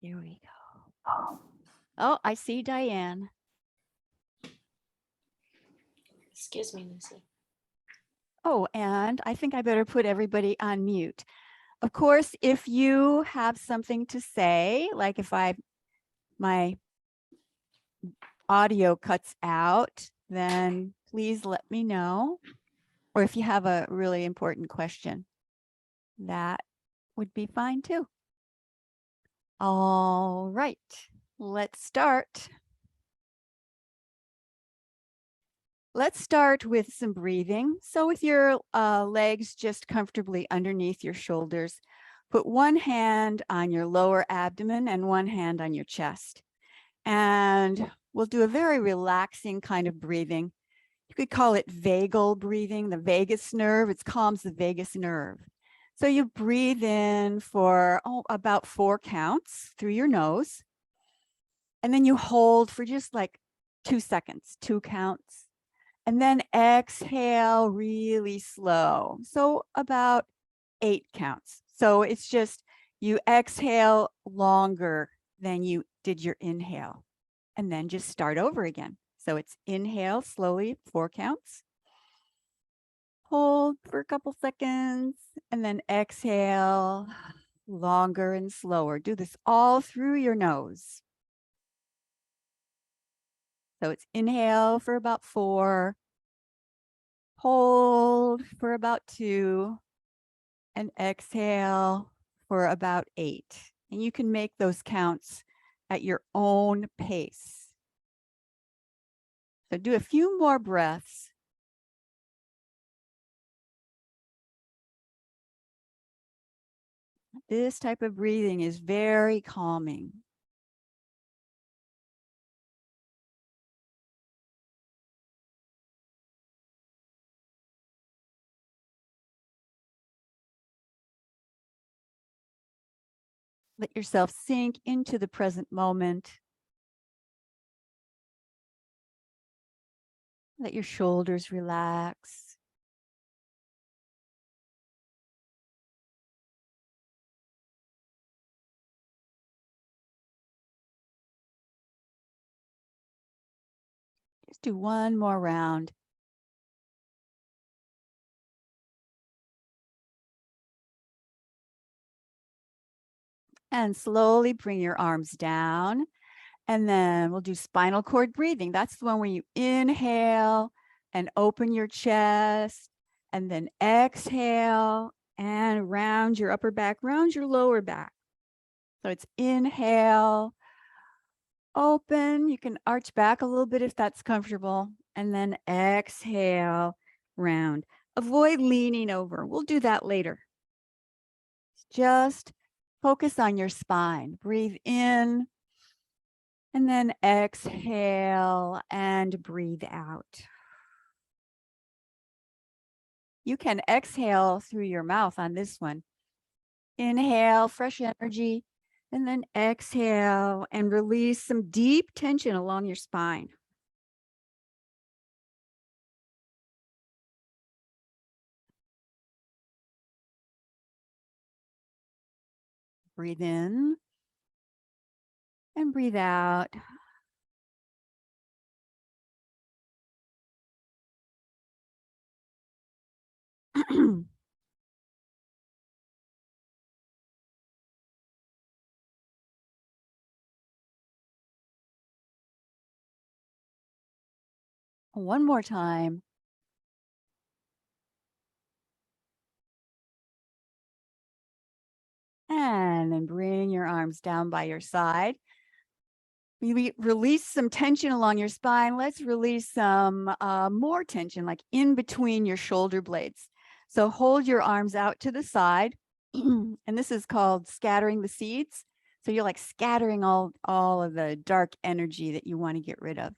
Here we go. Oh, I see Diane. Excuse me, Lucy. Oh, and I think I better put everybody on mute. Of course, if you have something to say, like if my audio cuts out, then please let me know. Or if you have a really important question, that would be fine too. All right, let's start. Let's start with some breathing. So with your legs just comfortably underneath your shoulders, put one hand on your lower abdomen and one hand on your chest. And we'll do a very relaxing kind of breathing. You could call it vagal breathing, the vagus nerve. It calms the vagus nerve. So you breathe in for about 4 counts through your nose. And then you hold for just like 2 seconds, 2 counts. And then exhale really slow. So about 8 counts. So it's just you exhale longer than you did your inhale. And then just start over again. So it's inhale slowly, 4 counts. Hold for a couple seconds and then exhale longer and slower. Do this all through your nose. So it's inhale for about 4, hold for about 2, and exhale for about 8. And you can make those counts at your own pace. So do a few more breaths. This type of breathing is very calming. Let yourself sink into the present moment. Let your shoulders relax. Just do one more round. And slowly bring your arms down. And then we'll do spinal cord breathing. That's the one where you inhale and open your chest, and then exhale and round your upper back, round your lower back. So it's inhale, open. You can arch back a little bit if that's comfortable, and then exhale, round. Avoid leaning over. We'll do that later. Just focus on your spine. Breathe in, and then exhale and breathe out. You can exhale through your mouth on this one. Inhale, fresh energy, and then exhale and release some deep tension along your spine. Breathe in and breathe out. One more time. And then bring your arms down by your side. You release some tension along your spine. Let's release some more tension, like in between your shoulder blades. So hold your arms out to the side. And this is called scattering the seeds. So you're like scattering all of the dark energy that you want to get rid of.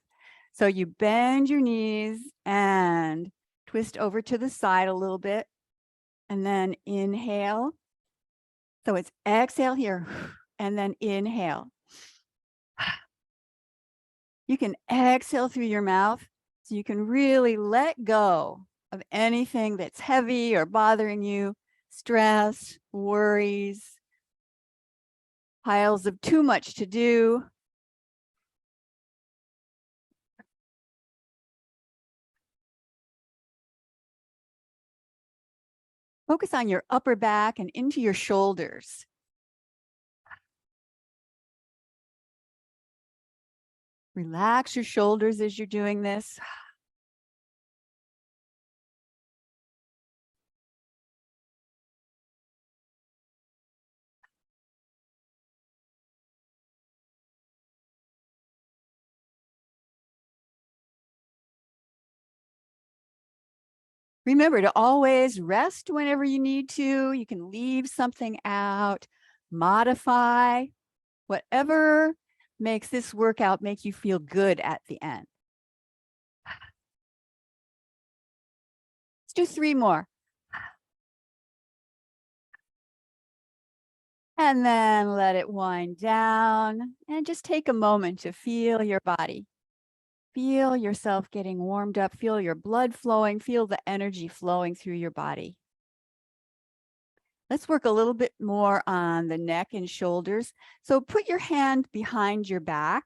So you bend your knees and twist over to the side a little bit. And then inhale. So it's exhale here and then inhale. You can exhale through your mouth so you can really let go of anything that's heavy or bothering you, stress, worries. piles of too much to do. Focus on your upper back and into your shoulders. Relax your shoulders as you're doing this. Remember to always rest whenever you need to. You can leave something out, modify, whatever makes this workout make you feel good at the end. Let's do 3 more. And then let it wind down and just take a moment to feel your body. Feel yourself getting warmed up, feel your blood flowing, feel the energy flowing through your body. Let's work a little bit more on the neck and shoulders. So put your hand behind your back.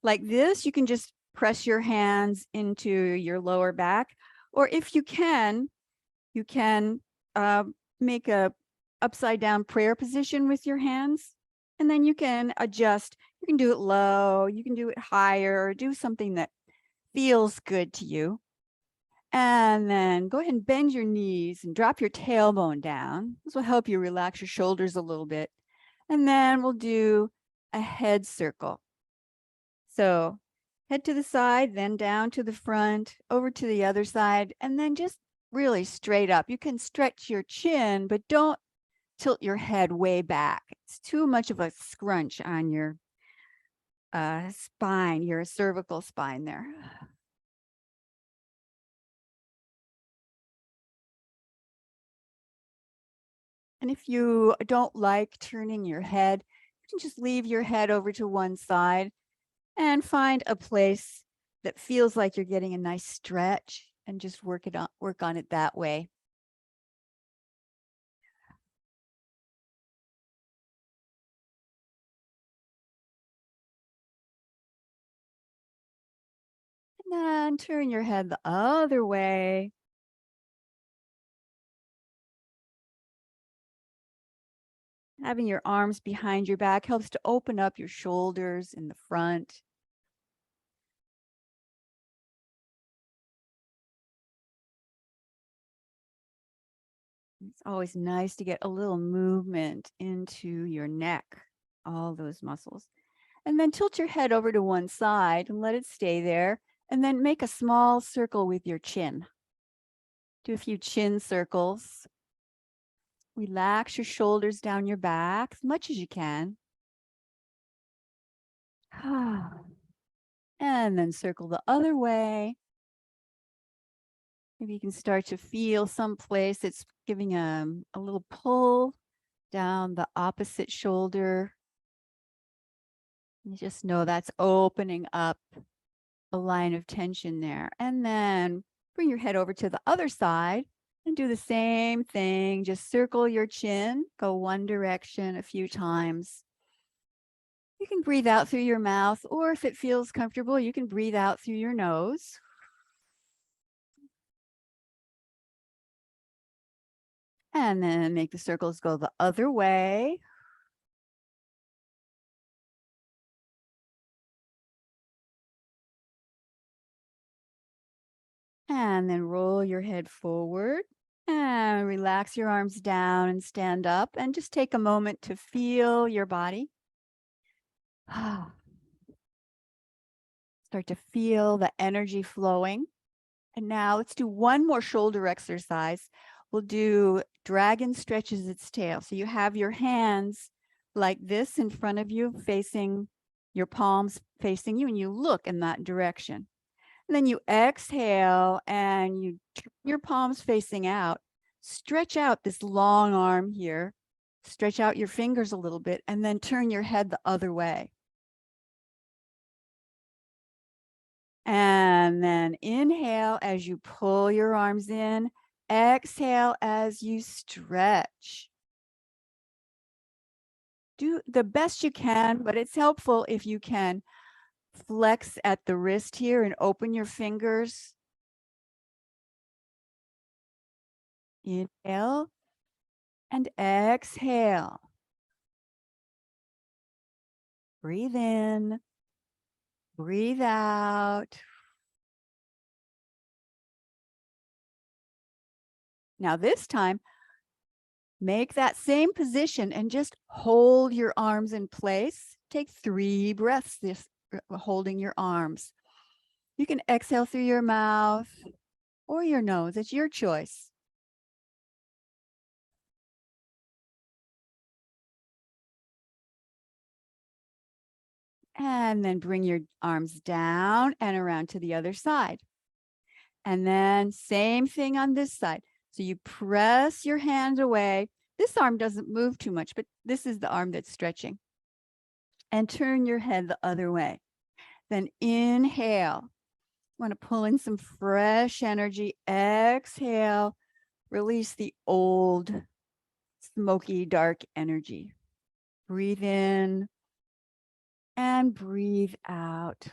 Like this, you can just press your hands into your lower back. Or if you can make a upside down prayer position with your hands. And then you can adjust. You can do it low, you can do it higher, or do something that feels good to you. And then go ahead and bend your knees and drop your tailbone down. This will help you relax your shoulders a little bit. And then we'll do a head circle. So head to the side, then down to the front, over to the other side, and then just really straight up. You can stretch your chin, but don't tilt your head way back. It's too much of a scrunch on your spine, your cervical spine there. And if you don't like turning your head, you can just leave your head over to one side and find a place that feels like you're getting a nice stretch and just work on it that way. And then turn your head the other way. Having your arms behind your back helps to open up your shoulders in the front. It's always nice to get a little movement into your neck, all those muscles. And then tilt your head over to one side and let it stay there. And then make a small circle with your chin. Do a few chin circles. Relax your shoulders down your back as much as you can. And then circle the other way. Maybe you can start to feel some place that's giving a little pull down the opposite shoulder. You just know that's opening up a line of tension there. And then bring your head over to the other side and do the same thing. Just circle your chin, go one direction a few times. You can breathe out through your mouth, or if it feels comfortable, you can breathe out through your nose. And then make the circles go the other way. And then roll your head forward and relax your arms down and stand up and just take a moment to feel your body. Start to feel the energy flowing. And now let's do one more shoulder exercise. We'll do dragon stretches its tail. So you have your hands like this in front of you, facing your palms facing you, and you look in that direction. And then you exhale and you turn your palms facing out. Stretch out this long arm here. Stretch out your fingers a little bit and then turn your head the other way. And then inhale as you pull your arms in. Exhale as you stretch. do the best you can, but it's helpful if you can flex at the wrist here and open your fingers. Inhale and exhale. Breathe in, breathe out. Now this time, make that same position and just hold your arms in place. Take 3 breaths holding your arms. You can exhale through your mouth or your nose. It's your choice. And then bring your arms down and around to the other side. And then same thing on this side. So you press your hand away. This arm doesn't move too much, but this is the arm that's stretching. And turn your head the other way. Then inhale. Want to pull in some fresh energy. Exhale. Release the old, smoky, dark energy. Breathe in and breathe out.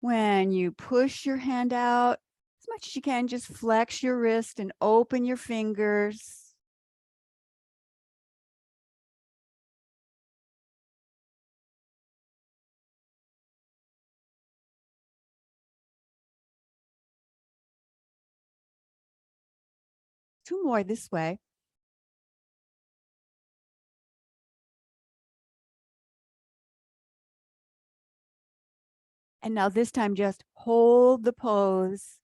When you push your hand out, as much as you can, just flex your wrist and open your fingers. Two more this way. And now this time, just hold the pose.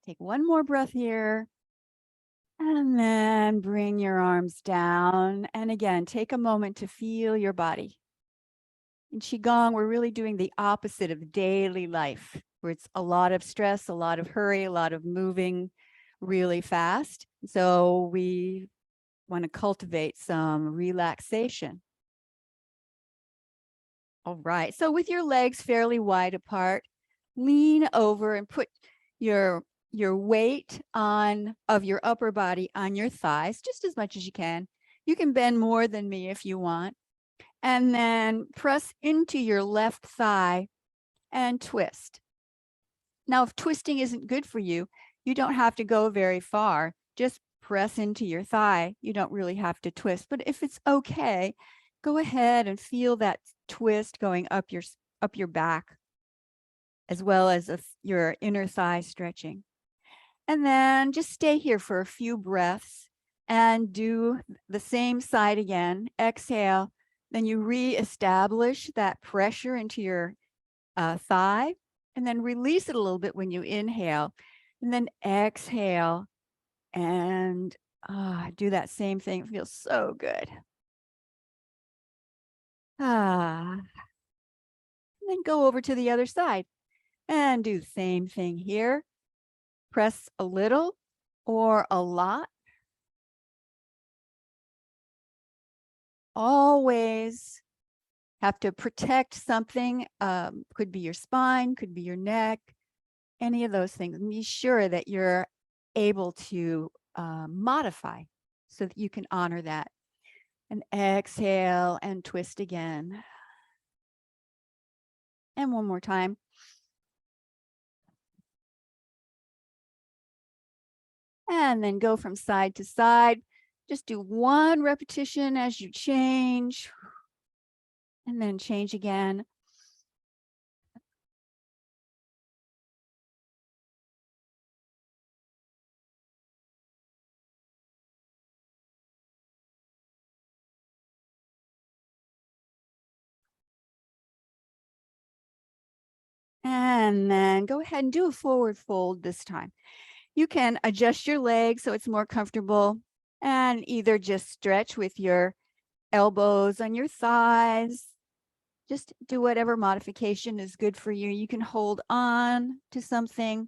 Take one more breath here. And then bring your arms down. And again, take a moment to feel your body. In Qigong, we're really doing the opposite of daily life, where it's a lot of stress, a lot of hurry, a lot of moving really fast. So we want to cultivate some relaxation. All right. So with your legs fairly wide apart, lean over and put your weight of your upper body on your thighs, just as much as you can. You can bend more than me if you want. And then press into your left thigh and twist. Now, if twisting isn't good for you, you don't have to go very far. Just press into your thigh. You don't really have to twist. But if it's okay, go ahead and feel that twist going up your back, as well as your inner thigh stretching. And then just stay here for a few breaths and do the same side again. Exhale. Then you reestablish that pressure into your thigh, and then release it a little bit when you inhale. And then exhale and do that same thing. It feels so good. And then go over to the other side and do the same thing here. Press a little or a lot. Always have to protect something. Could be your spine, could be your neck, any of those things. Be sure that you're able to modify so that you can honor that. And exhale and twist again. And one more time. And then go from side to side. Just do one repetition as you change. And then change again. And then go ahead and do a forward fold this time. You can adjust your legs so it's more comfortable, and either just stretch with your elbows on your thighs. Just do whatever modification is good for you. You can hold on to something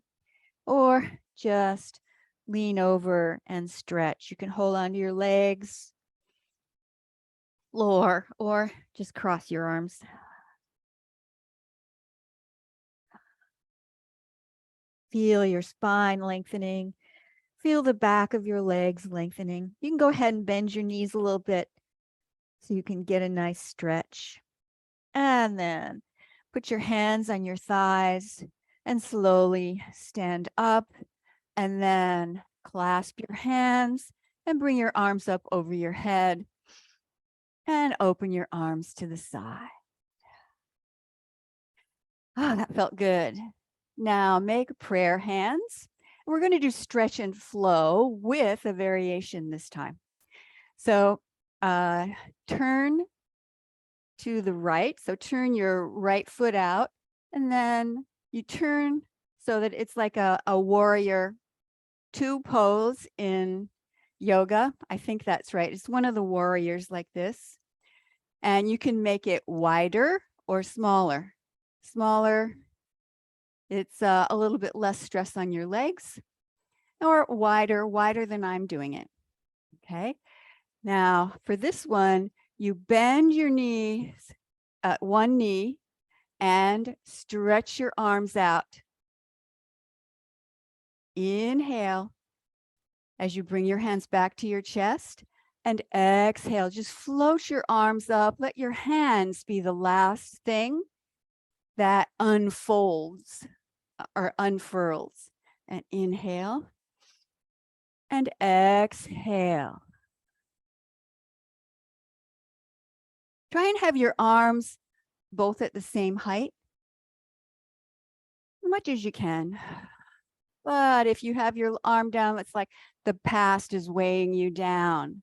or just lean over and stretch. You can hold on to your legs, floor, or just cross your arms. Feel your spine lengthening. Feel the back of your legs lengthening. You can go ahead and bend your knees a little bit so you can get a nice stretch. And then put your hands on your thighs and slowly stand up, and then clasp your hands and bring your arms up over your head and open your arms to the side. Oh, that felt good. Now make prayer hands. We're going to do stretch and flow with a variation this time. So turn to the right. So turn your right foot out, and then you turn so that it's like a warrior two pose in yoga. I think that's right. It's one of the warriors like this. And you can make it wider or smaller. Smaller, it's a little bit less stress on your legs, or wider than I'm doing it. Okay. Now for this one, you bend your knees at one knee and stretch your arms out. Inhale as you bring your hands back to your chest, and exhale. Just float your arms up. Let your hands be the last thing that unfolds or unfurls. And inhale and exhale. Try and have your arms both at the same height, as much as you can. But if you have your arm down, it's like the past is weighing you down.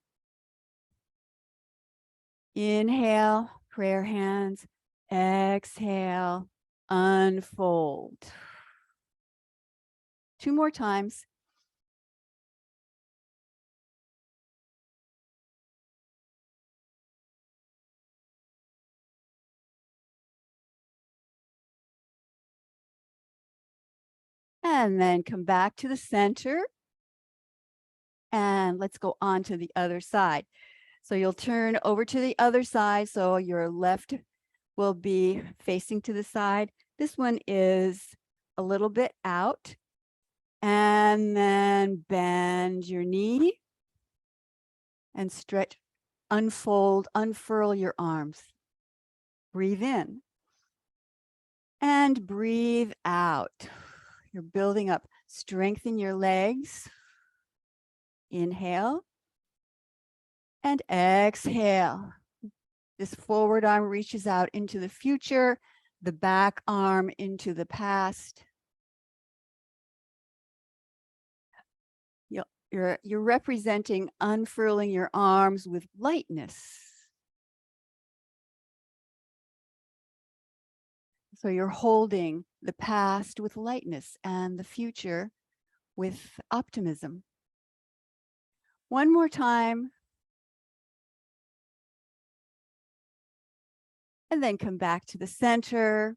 Inhale, prayer hands. Exhale, unfold. Two more times. And then come back to the center. And let's go on to the other side. So you'll turn over to the other side. So your left will be facing to the side. This one is a little bit out. And then bend your knee and stretch, unfold, unfurl your arms. Breathe in and breathe out. You're building up. Strengthen your legs. Inhale and exhale. This forward arm reaches out into the future, the back arm into the past. You're representing unfurling your arms with lightness. So you're holding the past with lightness and the future with optimism. One more time. And then come back to the center.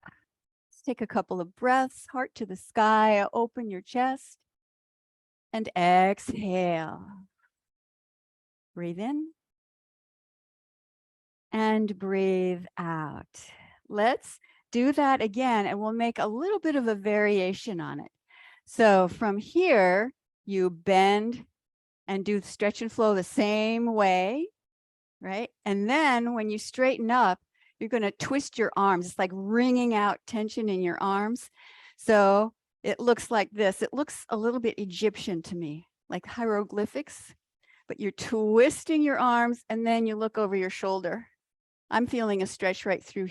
Let's take a couple of breaths, heart to the sky, open your chest. And exhale. Breathe in. And breathe out. Let's do that again, and we'll make a little bit of a variation on it. So from here, you bend and do stretch and flow the same way, right? And then when you straighten up, you're going to twist your arms. It's like wringing out tension in your arms. So it looks like this. It looks a little bit Egyptian to me, like hieroglyphics, but you're twisting your arms and then you look over your shoulder. I'm feeling a stretch right through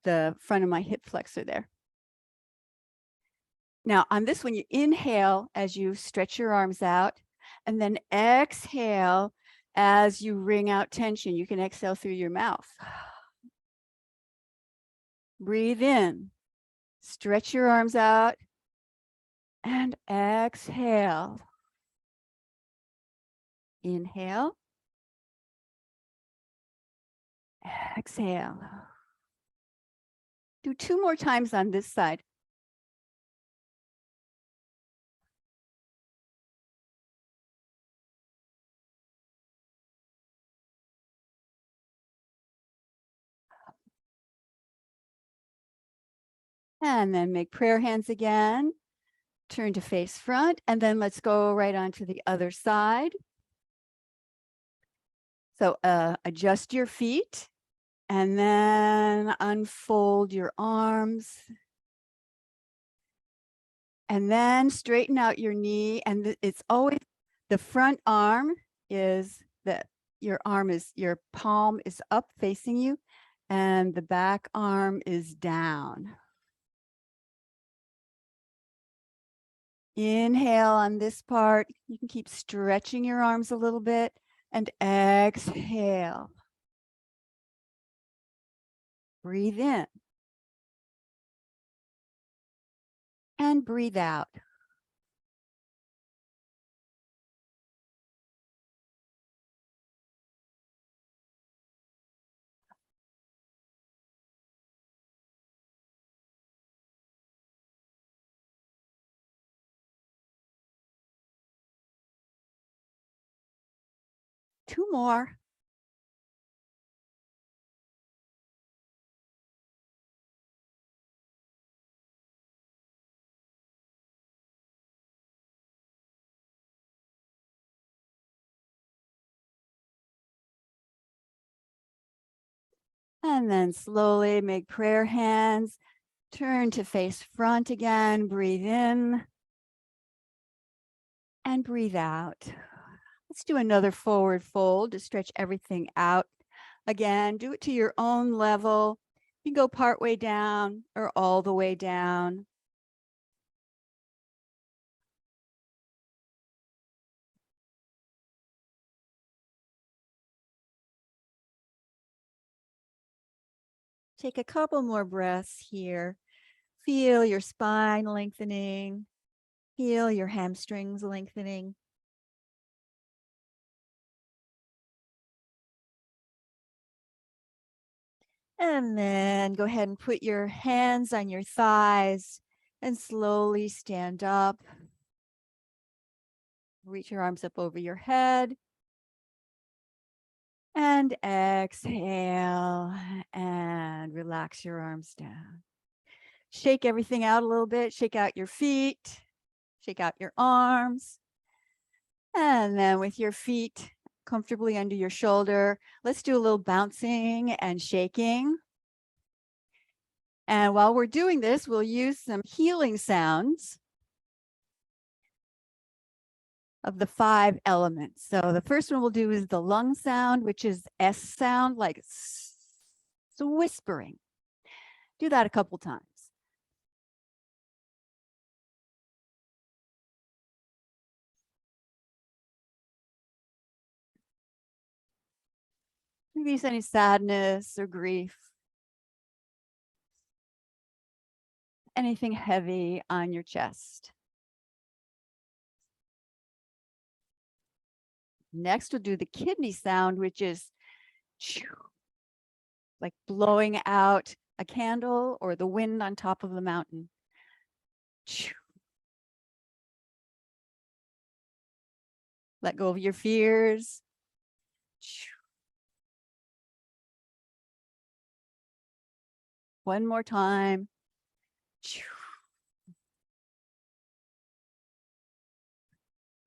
the front of my hip flexor there. Now on this one, you inhale as you stretch your arms out, and then exhale as you wring out tension. You can exhale through your mouth. Breathe in, stretch your arms out, and exhale. Inhale, exhale. Do two more times on this side. And then make prayer hands again. Turn to face front, and then let's go right on to the other side. So adjust your feet and then unfold your arms. And then straighten out your knee. And it's always the front arm is that your palm is up facing you, and the back arm is down. Inhale on this part. You can keep stretching your arms a little bit, and exhale. Breathe in and breathe out. Two more. And then slowly make prayer hands. Turn to face front again. Breathe in and breathe out. Let's do another forward fold to stretch everything out. Again, do it to your own level. You can go part way down or all the way down. Take a couple more breaths here. Feel your spine lengthening. Feel your hamstrings lengthening. And then go ahead and put your hands on your thighs and slowly stand up. Reach your arms up over your head. And exhale and relax your arms down. Shake everything out a little bit. Shake out your feet. Shake out your arms. And then with your feet comfortably under your shoulder, let's do a little bouncing and shaking. And while we're doing this, we'll use some healing sounds of the 5 elements. So the first one we'll do is the lung sound, which is S sound, like whispering. Do that a couple times. Release any sadness or grief. Anything heavy on your chest. Next, we'll do the kidney sound, which is like blowing out a candle or the wind on top of the mountain. Let go of your fears. One more time.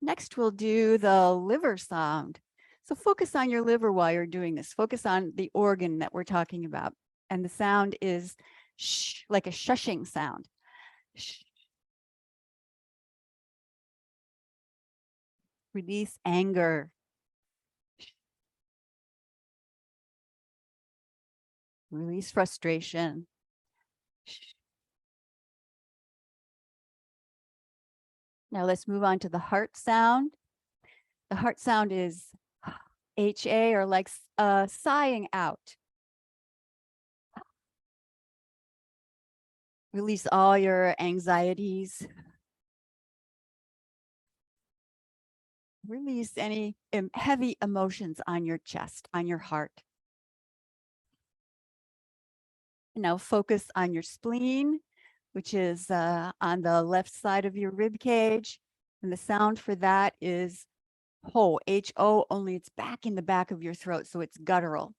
Next, we'll do the liver sound. So focus on your liver while you're doing this. Focus on the organ that we're talking about. And the sound is shh, like a shushing sound. Shh. Release anger. Release frustration. Now let's move on to the heart sound. The heart sound is HA, or like sighing out. Release all your anxieties. Release any heavy emotions on your chest, on your heart. And now focus on your spleen, which is on the left side of your rib cage. And the sound for that is ho, H-O, only it's back in the back of your throat, so it's guttural.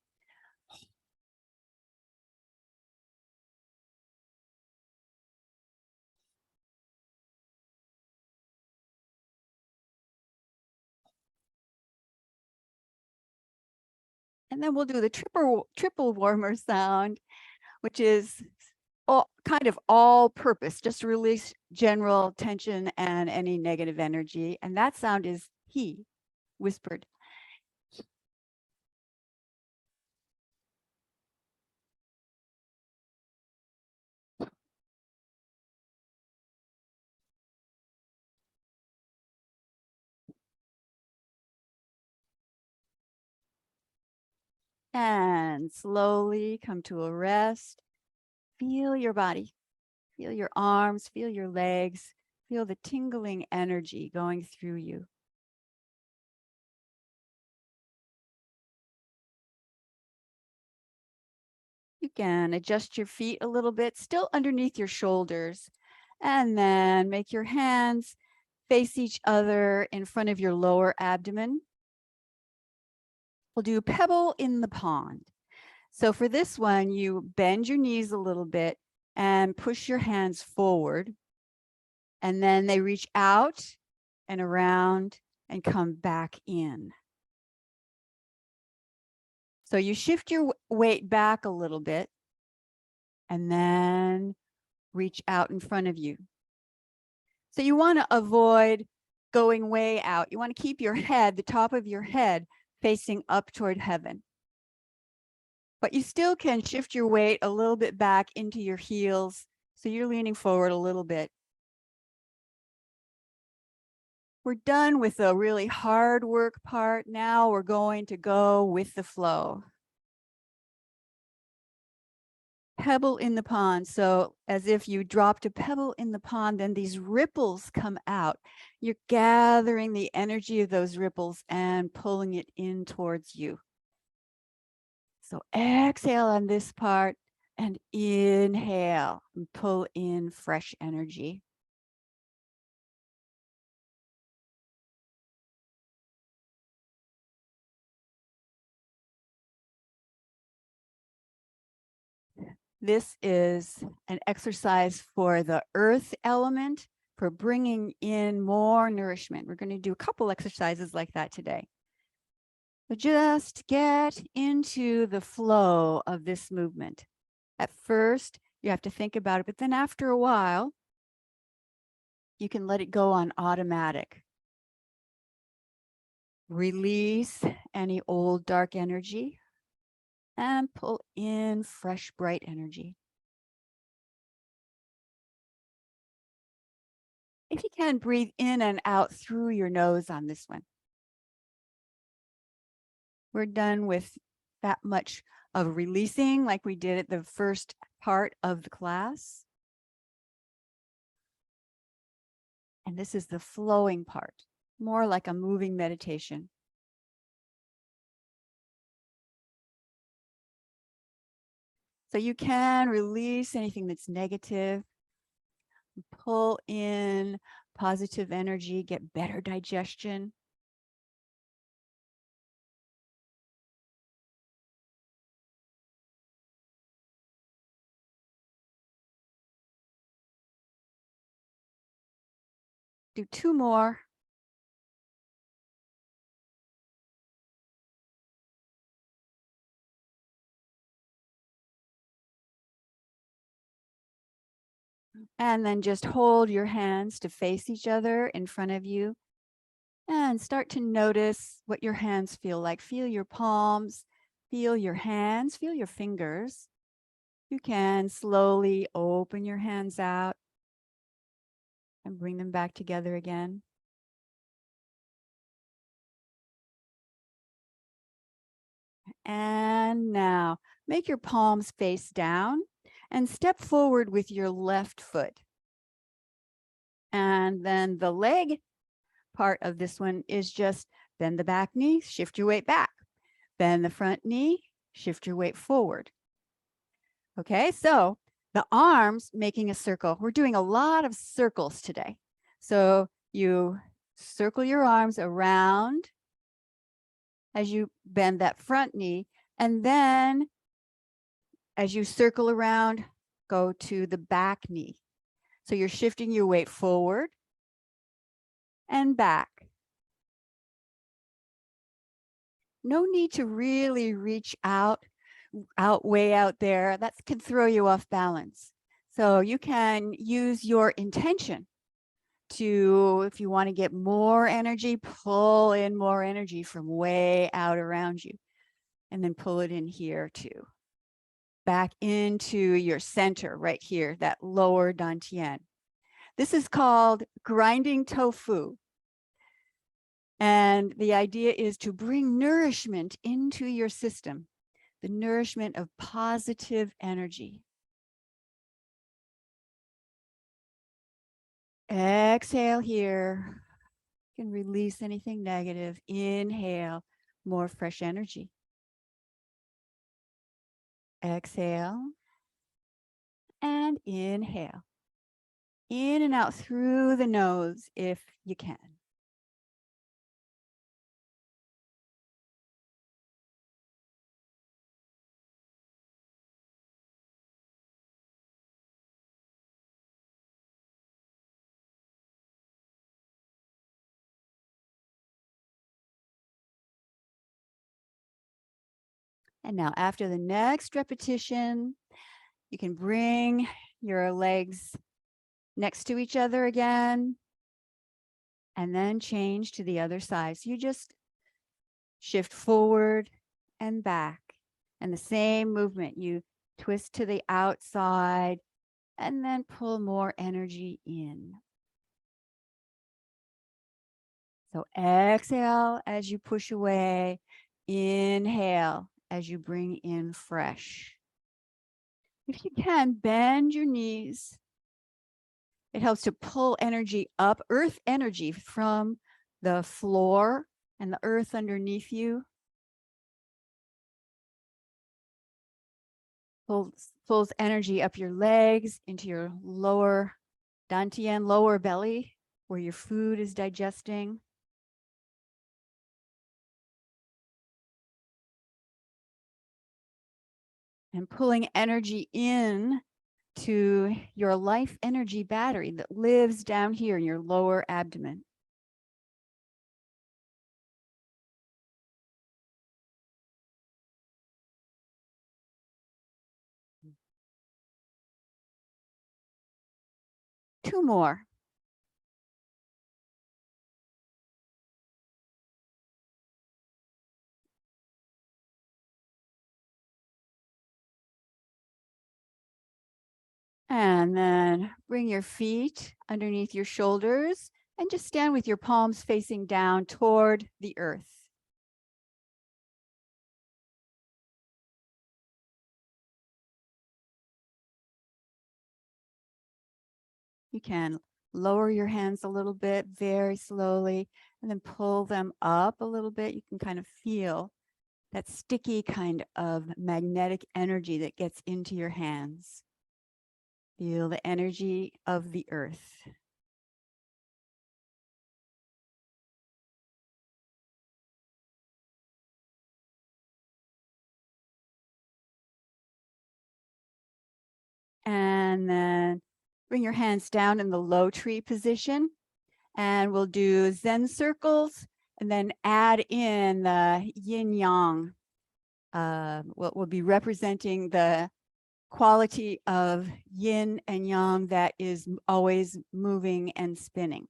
And then we'll do the triple warmer sound, which is kind of all purpose, just to release general tension and any negative energy. And that sound is he, whispered. And slowly come to a rest. Feel your body, feel your arms, feel your legs, feel the tingling energy going through you. You can adjust your feet a little bit, still underneath your shoulders, and then make your hands face each other in front of your lower abdomen. We'll do Pebble in the Pond. So for this one, you bend your knees a little bit and push your hands forward. And then they reach out and around and come back in. So you shift your weight back a little bit and then reach out in front of you. So you want to avoid going way out. You want to keep your head, the top of your head, facing up toward heaven. But you still can shift your weight a little bit back into your heels. So you're leaning forward a little bit. We're done with the really hard work part. Now we're going to go with the flow. Pebble in the pond. So as if you dropped a pebble in the pond, then these ripples come out. You're gathering the energy of those ripples and pulling it in towards you. So exhale on this part and inhale and pull in fresh energy. This is an exercise for the earth element, for bringing in more nourishment. We're going to do a couple exercises like that today. So just get into the flow of this movement. At first, you have to think about it, but then after a while, you can let it go on automatic. Release any old dark energy and pull in fresh, bright energy. If you can, breathe in and out through your nose on this one. We're done with that much of releasing like we did at the first part of the class. And this is the flowing part, more like a moving meditation. So you can release anything that's negative, pull in positive energy, get better digestion. Do two more. And then just hold your hands to face each other in front of you and start to notice what your hands feel like. Feel your palms, feel your hands, feel your fingers. You can slowly open your hands out and bring them back together again. And now make your palms face down and step forward with your left foot. And then the leg part of this one is just bend the back knee, shift your weight back. Bend the front knee, shift your weight forward. Okay, so the arms making a circle. We're doing a lot of circles today. So you circle your arms around as you bend that front knee, and then as you circle around, go to the back knee. So you're shifting your weight forward and back. No need to really reach way out there. That can throw you off balance. So you can use your intention to, if you want to get more energy, pull in more energy from way out around you, and then pull it in here too. Back into your center right here, that lower dantian. This is called grinding tofu. And the idea is to bring nourishment into your system, the nourishment of positive energy. Exhale here. You can release anything negative. Inhale, more fresh energy. Exhale and inhale. In and out through the nose if you can. And now after the next repetition, you can bring your legs next to each other again, and then change to the other side. So you just shift forward and back. And the same movement, you twist to the outside and then pull more energy in. So exhale as you push away, inhale as you bring in fresh. If you can, bend your knees. It helps to pull energy up, earth energy from the floor and the earth underneath you. Pulls energy up your legs into your lower dantian, lower belly, where your food is digesting. And pulling energy in to your life energy battery that lives down here in your lower abdomen. Two more. And then bring your feet underneath your shoulders and just stand with your palms facing down toward the earth. You can lower your hands a little bit very slowly and then pull them up a little bit. You can kind of feel that sticky kind of magnetic energy that gets into your hands. Feel the energy of the earth. And then bring your hands down in the low tree position. And we'll do Zen circles and then add in the yin yang. What will be representing the quality of yin and yang that is always moving and spinning.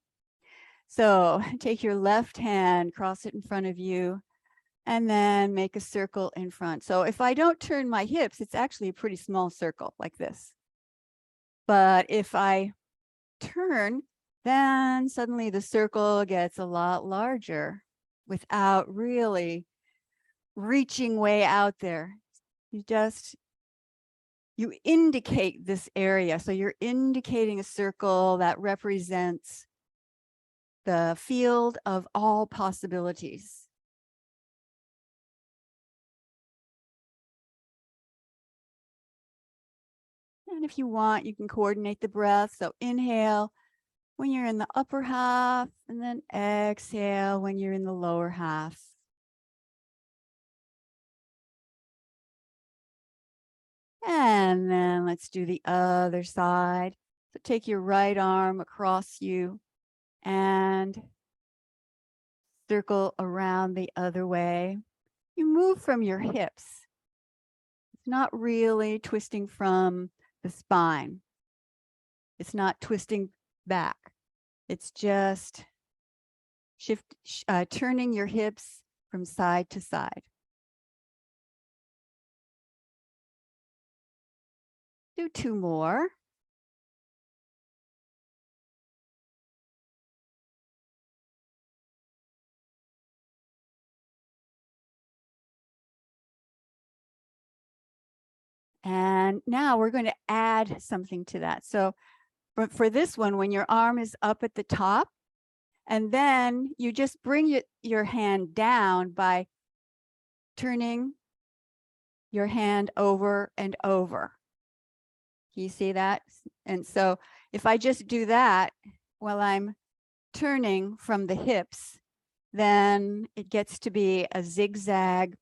So take your left hand, cross it in front of you, and then make a circle in front. So if I don't turn my hips, it's actually a pretty small circle like this. But if I turn, then suddenly the circle gets a lot larger without really reaching way out there. You indicate this area. So you're indicating a circle that represents the field of all possibilities. And if you want, you can coordinate the breath. So inhale when you're in the upper half, and then exhale when you're in the lower half. And then let's do the other side. So take your right arm across you and circle around the other way. You move from your hips. It's not really twisting from the spine. It's not twisting back. It's just turning your hips from side to side. Do 2 more. And now we're going to add something to that. So for this one, when your arm is up at the top, and then you just bring your hand down by turning your hand over and over. Can you see that? And so if I just do that while I'm turning from the hips, then it gets to be a zigzag,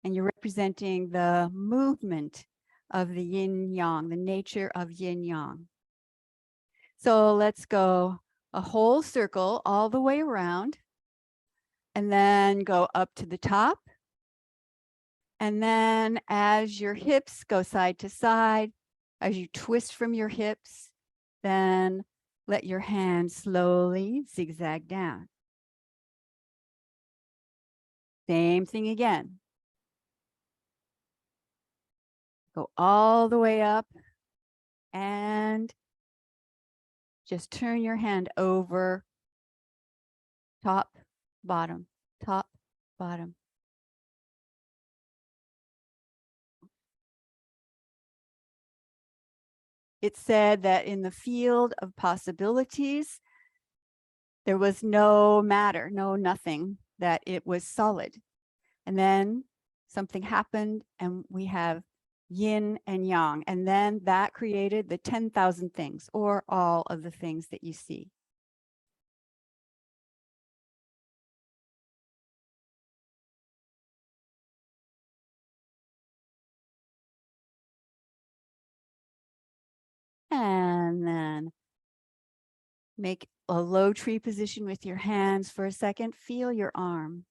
and you're representing the movement of the yin yang, the nature of yin yang. So let's go a whole circle all the way around, and then go up to the top. And then as your hips go side to side, as you twist from your hips, then let your hand slowly zigzag down. Same thing again. Go all the way up and just turn your hand over, top, bottom, top, bottom. It said that in the field of possibilities, there was no matter, no nothing, that it was solid. And then something happened and we have yin and yang. And then that created the 10,000 things, or all of the things that you see. And then make a low tree position with your hands for a second. Feel your arm.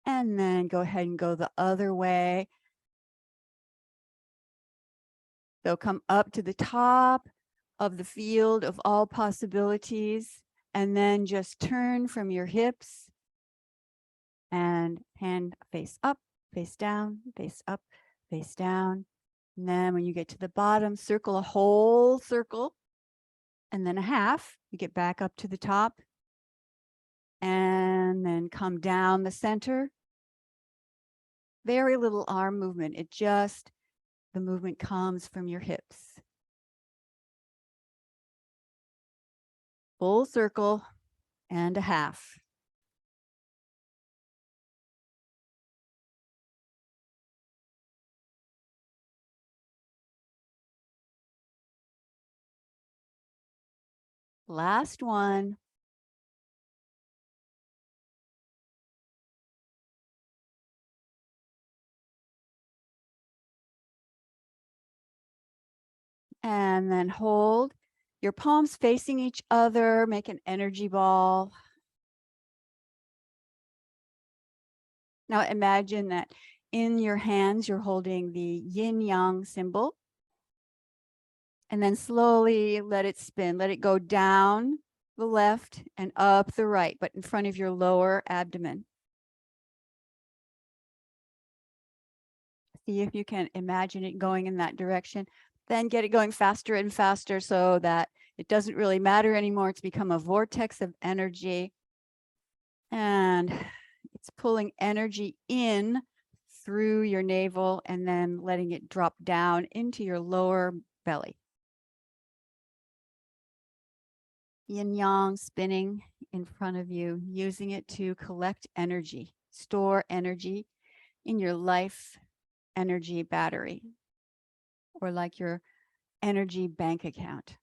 And then go ahead and go the other way. So come up to the top of the field of all possibilities, and then just turn from your hips and hand face up, face down, face up, face down. And then when you get to the bottom, circle a whole circle and then a half. You get back up to the top and then come down the center. Very little arm movement. The movement comes from your hips. Full circle and a half. Last one. And then hold your palms facing each other, make an energy ball. Now imagine that in your hands, you're holding the yin yang symbol, and then slowly let it spin. Let it go down the left and up the right, but in front of your lower abdomen. See if you can imagine it going in that direction. Then get it going faster and faster so that it doesn't really matter anymore. It's become a vortex of energy. And it's pulling energy in through your navel and then letting it drop down into your lower belly. Yin yang spinning in front of you, using it to collect energy, store energy in your life energy battery, or like your energy bank account.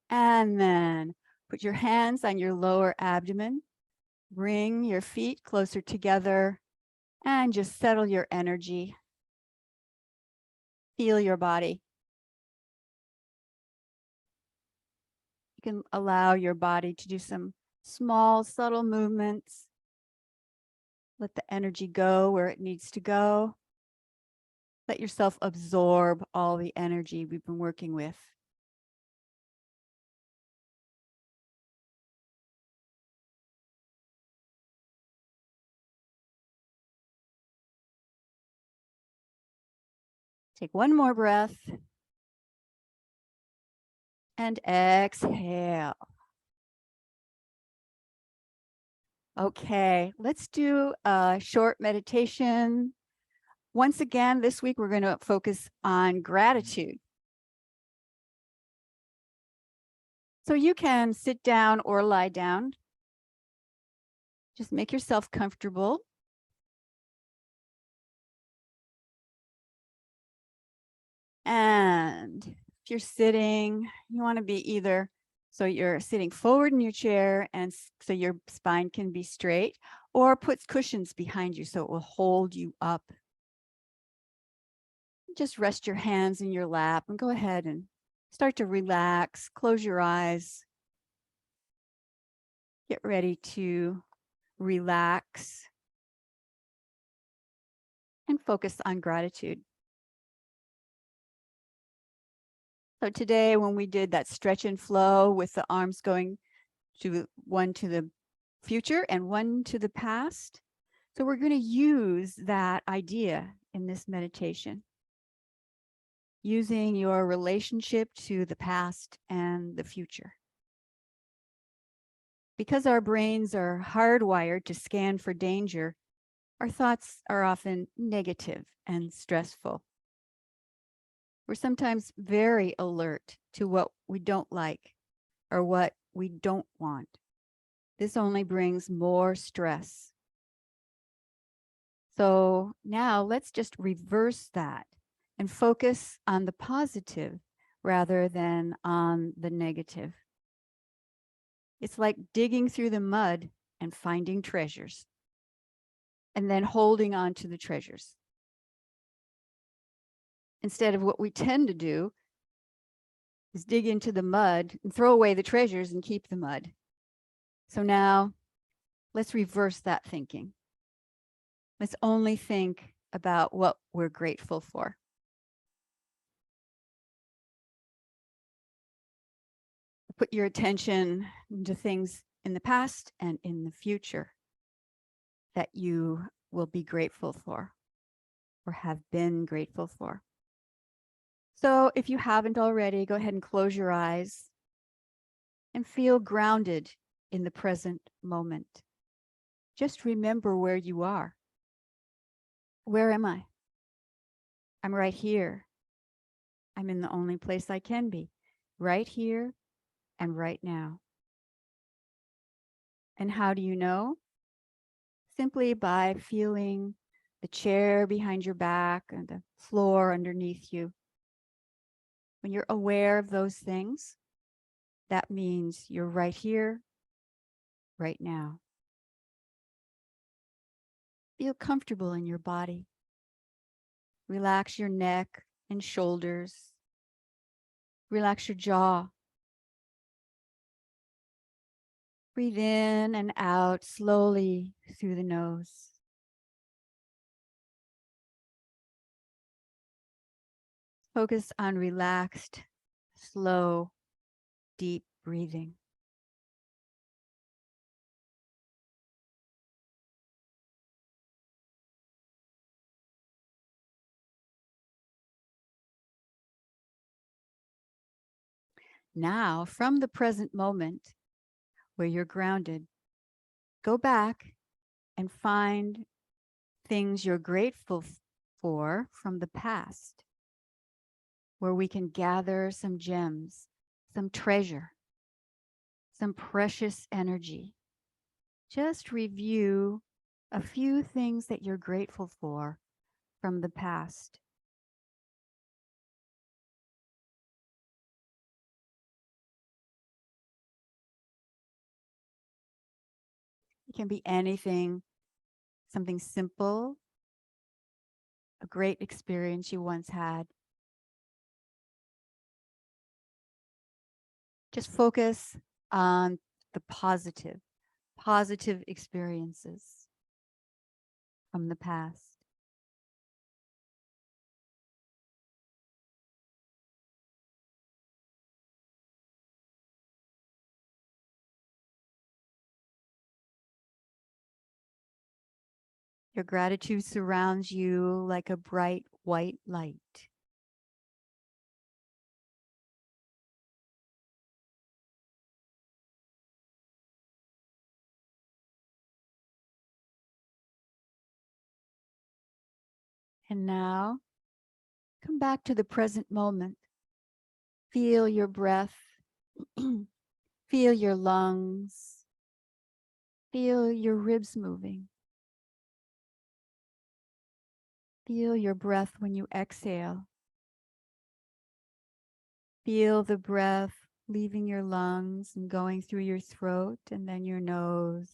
And then put your hands on your lower abdomen, bring your feet closer together, and just settle your energy. Feel your body. You can allow your body to do some small, subtle movements. Let the energy go where it needs to go. Let yourself absorb all the energy we've been working with. Take one more breath. And exhale. Okay, let's do a short meditation. Once again, this week we're going to focus on gratitude. So you can sit down or lie down. Just make yourself comfortable. And if you're sitting, you want to be either so you're sitting forward in your chair and so your spine can be straight, or put cushions behind you so it will hold you up. Just rest your hands in your lap and go ahead and start to relax. Close your eyes. Get ready to relax and focus on gratitude. So today, when we did that stretch and flow with the arms going to one to the future and one to the past, so we're going to use that idea in this meditation, using your relationship to the past and the future. Because our brains are hardwired to scan for danger, our thoughts are often negative and stressful. We're sometimes very alert to what we don't like or what we don't want. This only brings more stress. So now let's just reverse that and focus on the positive rather than on the negative. It's like digging through the mud and finding treasures, and then holding on to the treasures. Instead of what we tend to do is dig into the mud and throw away the treasures and keep the mud. So now let's reverse that thinking. Let's only think about what we're grateful for. Put your attention into things in the past and in the future that you will be grateful for or have been grateful for. So if you haven't already, go ahead and close your eyes and feel grounded in the present moment. Just remember where you are. Where am I? I'm right here. I'm in the only place I can be, right here and right now. And how do you know? Simply by feeling the chair behind your back and the floor underneath you. When you're aware of those things, that means you're right here, right now. Feel comfortable in your body. Relax your neck and shoulders. Relax your jaw. Breathe in and out slowly through the nose. Focus on relaxed, slow, deep breathing. Now, from the present moment where you're grounded, go back and find things you're grateful for from the past, where we can gather some gems, some treasure, some precious energy. Just review a few things that you're grateful for from the past. It can be anything, something simple, a great experience you once had, Just focus on the positive experiences from the past. Your gratitude surrounds you like a bright white light. And now, come back to the present moment. Feel your breath. Feel your lungs. Feel your ribs moving. Feel your breath when you exhale. Feel the breath leaving your lungs and going through your throat and then your nose.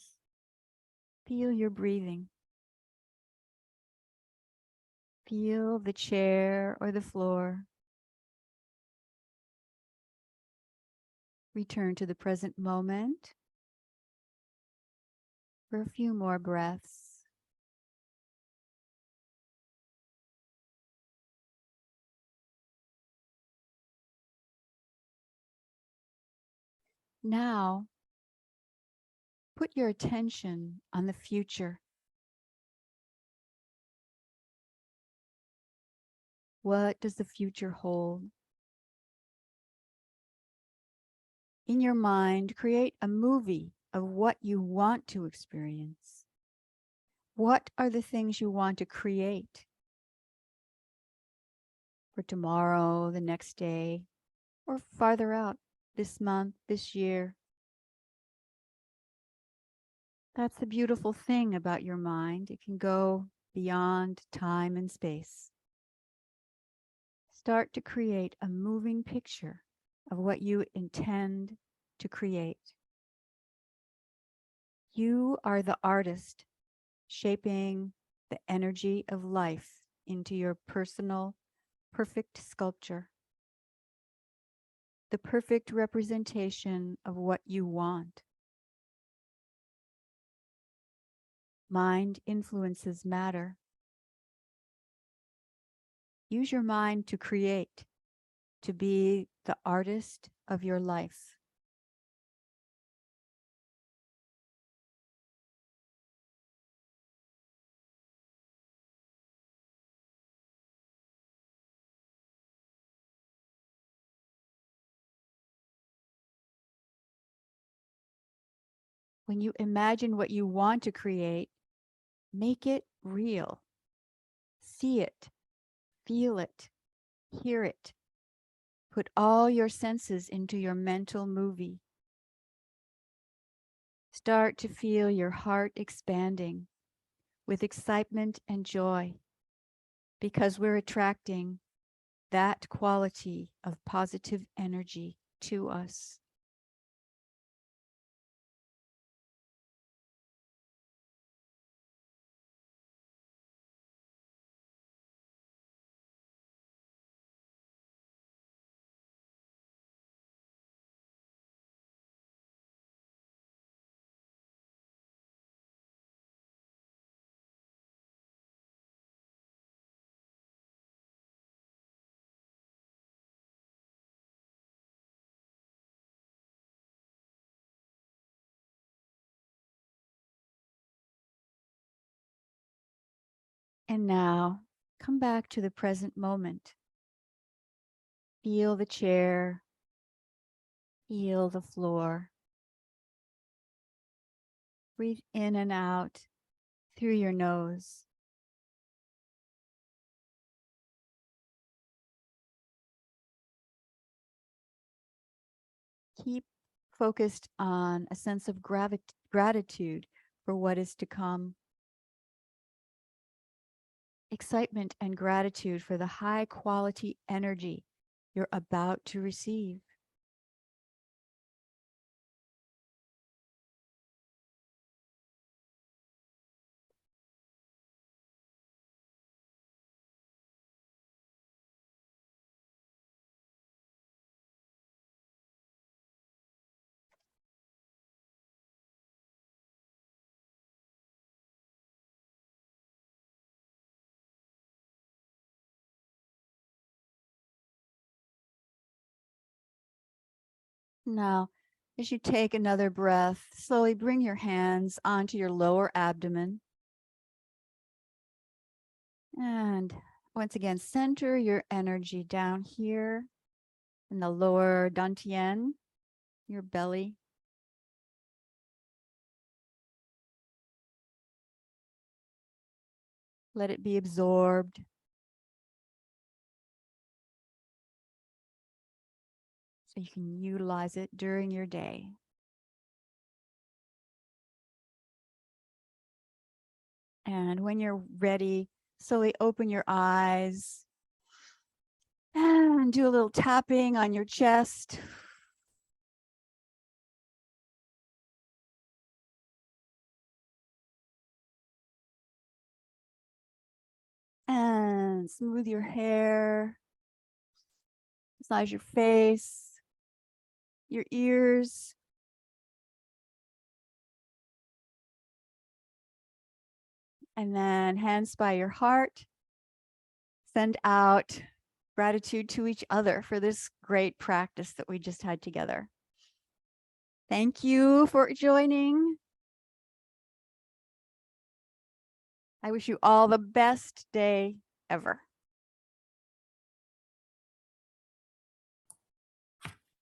Feel your breathing. Feel the chair or the floor. Return to the present moment for a few more breaths. Now, put your attention on the future. What does the future hold? In your mind, create a movie of what you want to experience. What are the things you want to create for tomorrow, the next day, or farther out, this month, this year? That's the beautiful thing about your mind. It can go beyond time and space. Start to create a moving picture of what you intend to create. You are the artist shaping the energy of life into your personal, perfect sculpture, the perfect representation of what you want. Mind influences matter. Use your mind to create, to be the artist of your life. When you imagine what you want to create, make it real. See it, feel it, hear it. Put all your senses into your mental movie. Start to feel your heart expanding with excitement and joy because we're attracting that quality of positive energy to us. And now, come back to the present moment. Feel the chair, feel the floor. Breathe in and out through your nose. Keep focused on a sense of gratitude for what is to come. Excitement and gratitude for the high quality energy you're about to receive. Now, as you take another breath, slowly bring your hands onto your lower abdomen. And once again, center your energy down here in the lower dantian, your belly. Let it be absorbed. So you can utilize it during your day. And when you're ready, slowly open your eyes and do a little tapping on your chest. And smooth your hair. Massage your face, your ears. And then hands by your heart. Send out gratitude to each other for this great practice that we just had together. Thank you for joining. I wish you all the best day ever.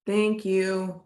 Thank you.